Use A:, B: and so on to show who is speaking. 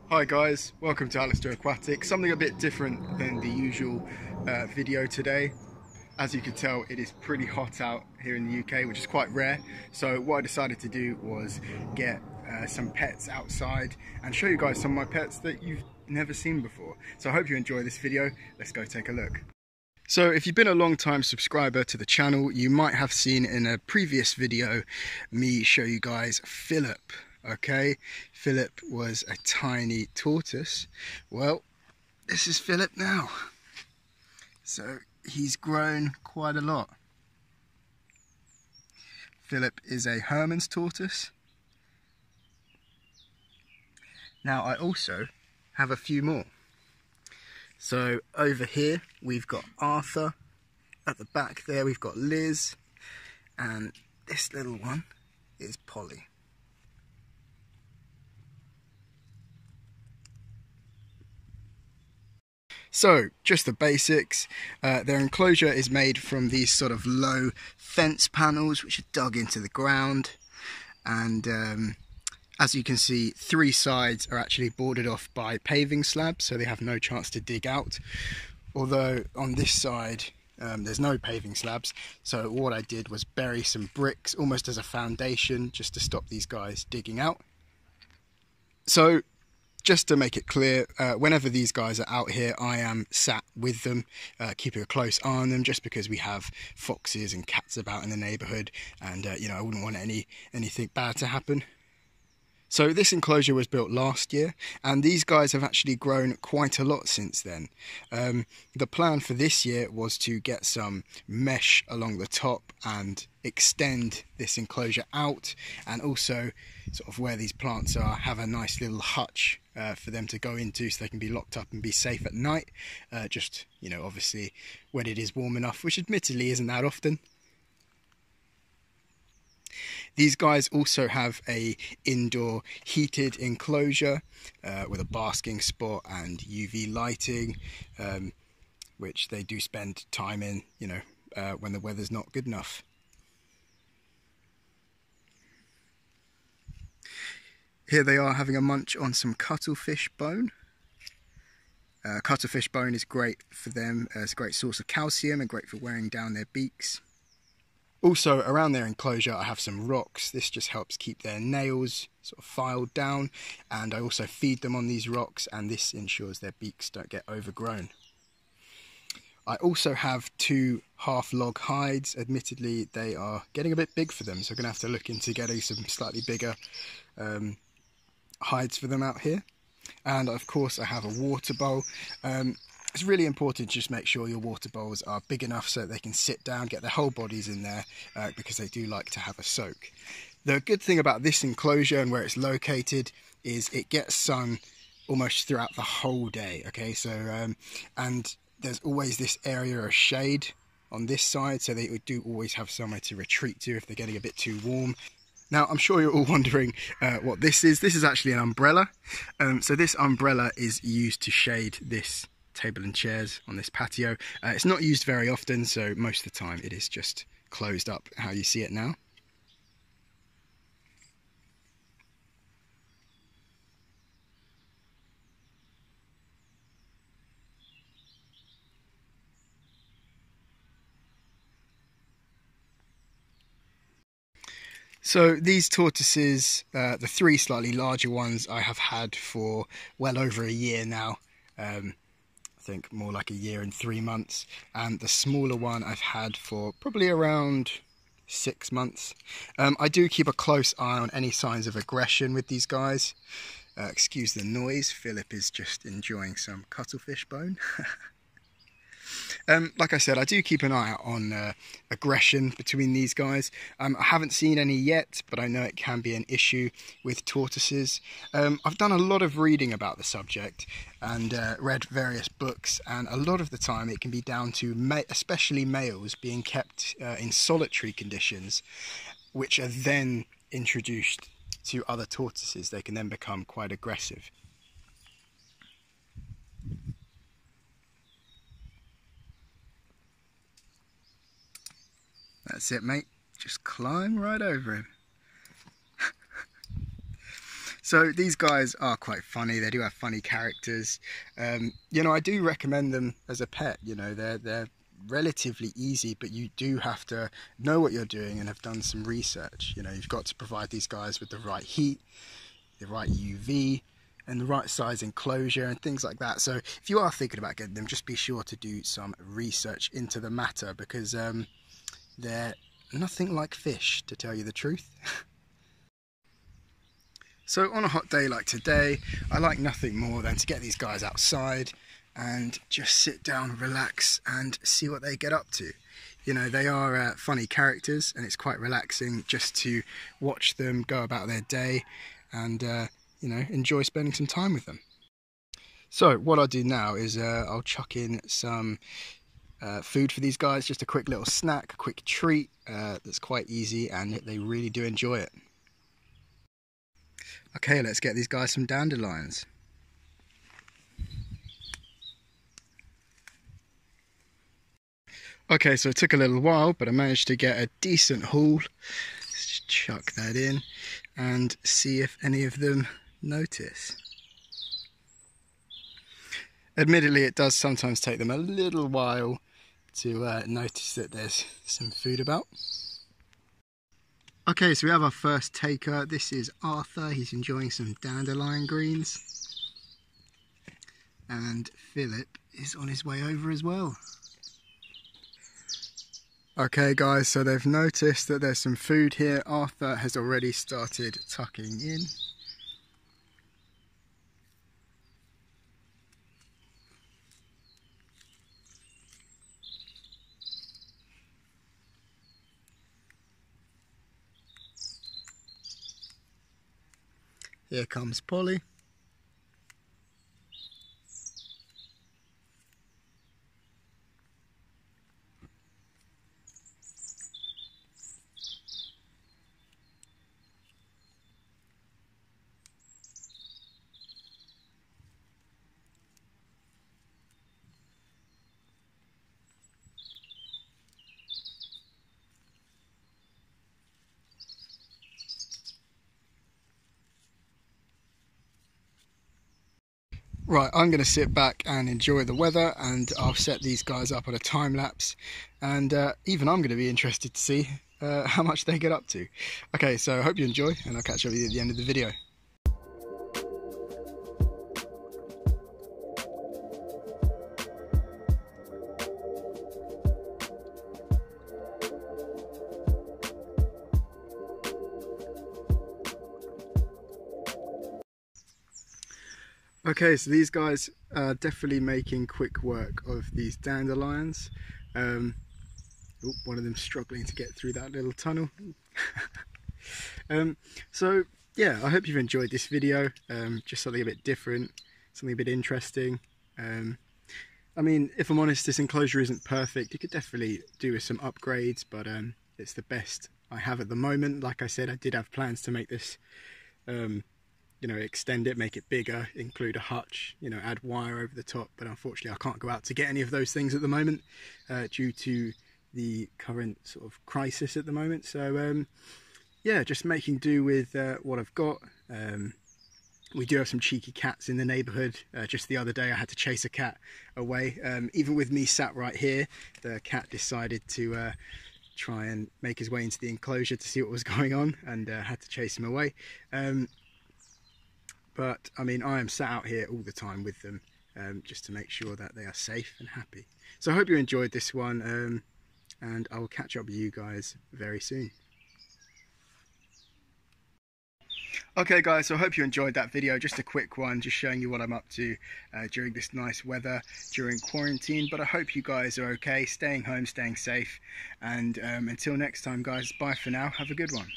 A: Hi guys, welcome to Alasdair Aquatics. Something a bit different than the usual video today. As you can tell, it is pretty hot out here in the UK, which is quite rare. So what I decided to do was get some pets outside and show you guys some of my pets that you've never seen before. So I hope you enjoy this video. Let's go take a look. So if you've been a long time subscriber to the channel, you might have seen in a previous video me show you guys Philip. Okay, Philip was a tiny tortoise. Well, this is Philip now. So he's grown quite a lot. Philip is a Hermanns tortoise. Now I also have a few more. So over here we've got Arthur. At the back there we've got Liz. And this little one is Polly. So, just the basics. Their enclosure is made from these sort of low fence panels which are dug into the ground, and as you can see, three sides are actually boarded off by paving slabs, so they have no chance to dig out. Although on this side there's no paving slabs, so what I did was bury some bricks almost as a foundation just to stop these guys digging out. So just to make it clear, whenever these guys are out here, I am sat with them, keeping a close eye on them, just because we have foxes and cats about in the neighbourhood, and you know, I wouldn't want anything bad to happen. So this enclosure was built last year, and these guys have actually grown quite a lot since then. The plan for this year was to get some mesh along the top and extend this enclosure out, and also sort of where these plants are, have a nice little hutch for them to go into so they can be locked up and be safe at night. Just, you know, obviously when it is warm enough, which admittedly isn't that often. These guys also have a indoor heated enclosure with a basking spot and UV lighting, which they do spend time in, you know, when the weather's not good enough. Here they are having a munch on some cuttlefish bone. Cuttlefish bone is great for them. It's a great source of calcium and great for wearing down their beaks. Also, around their enclosure I have some rocks. This just helps keep their nails sort of filed down, and I also feed them on these rocks, and this ensures their beaks don't get overgrown. I also have two half log hides. Admittedly, they are getting a bit big for them, so I'm going to have to look into getting some slightly bigger hides for them out here. And of course I have a water bowl. It's really important to just make sure your water bowls are big enough so that they can sit down, get their whole bodies in there, because they do like to have a soak. The good thing about this enclosure and where it's located is it gets sun almost throughout the whole day. Okay, so and there's always this area of shade on this side, so they do always have somewhere to retreat to if they're getting a bit too warm. Now, I'm sure you're all wondering what this is. This is actually an umbrella. So this umbrella is used to shade this table and chairs on this patio. It's not used very often, so most of the time it is just closed up how you see it now. So these tortoises, the three slightly larger ones, I have had for well over a year now. I think more like a year and 3 months, and the smaller one I've had for probably around 6 months. I do keep a close eye on any signs of aggression with these guys. Excuse the noise, Philip is just enjoying some cuttlefish bone. Like I said, I do keep an eye out on aggression between these guys. I haven't seen any yet, but I know it can be an issue with tortoises. I've done a lot of reading about the subject and read various books, and a lot of the time it can be down to especially males being kept in solitary conditions, which are then introduced to other tortoises. They can then become quite aggressive. That's it, mate. Just climb right over him. So these guys are quite funny. They do have funny characters. You know, I do recommend them as a pet. You know, they're relatively easy, but you do have to know what you're doing and have done some research. You know, you've got to provide these guys with the right heat, the right UV, and the right size enclosure and things like that. So if you are thinking about getting them, just be sure to do some research into the matter, because they're nothing like fish, to tell you the truth. So on a hot day like today, I like nothing more than to get these guys outside and just sit down, relax, and see what they get up to. You know, they are funny characters, and it's quite relaxing just to watch them go about their day and, you know, enjoy spending some time with them. So what I'll do now is I'll chuck in some food for these guys, just a quick little snack, a quick treat that's quite easy, and they really do enjoy it. Okay, let's get these guys some dandelions. Okay, so it took a little while, but I managed to get a decent haul. Let's just chuck that in and see if any of them notice. Admittedly, it does sometimes take them a little while to notice that there's some food about. Okay, so we have our first taker. This is Arthur. He's enjoying some dandelion greens. And Philip is on his way over as well. Okay guys, so they've noticed that there's some food here. Arthur has already started tucking in. Here comes Polly. Right, I'm going to sit back and enjoy the weather, and I'll set these guys up on a time lapse, and even I'm going to be interested to see how much they get up to. Okay, so I hope you enjoy, and I'll catch up with you at the end of the video. Okay, so these guys are definitely making quick work of these dandelions. One of them struggling to get through that little tunnel. So yeah, I hope you've enjoyed this video. Just something a bit different, something a bit interesting. I mean, if I'm honest, this enclosure isn't perfect. You could definitely do with some upgrades, but it's the best I have at the moment. Like I said, I did have plans to make this you know, extend it, make it bigger, include a hutch, you know, add wire over the top, but unfortunately I can't go out to get any of those things at the moment due to the current sort of crisis at the moment. So yeah, just making do with what I've got. We do have some cheeky cats in the neighbourhood. Just the other day I had to chase a cat away. Even with me sat right here, the cat decided to try and make his way into the enclosure to see what was going on, and had to chase him away. But I mean, I am sat out here all the time with them, just to make sure that they are safe and happy. So I hope you enjoyed this one, and I will catch up with you guys very soon. Okay guys, so I hope you enjoyed that video. Just a quick one, just showing you what I'm up to during this nice weather, during quarantine. But I hope you guys are okay, staying home, staying safe. And until next time guys, bye for now, have a good one.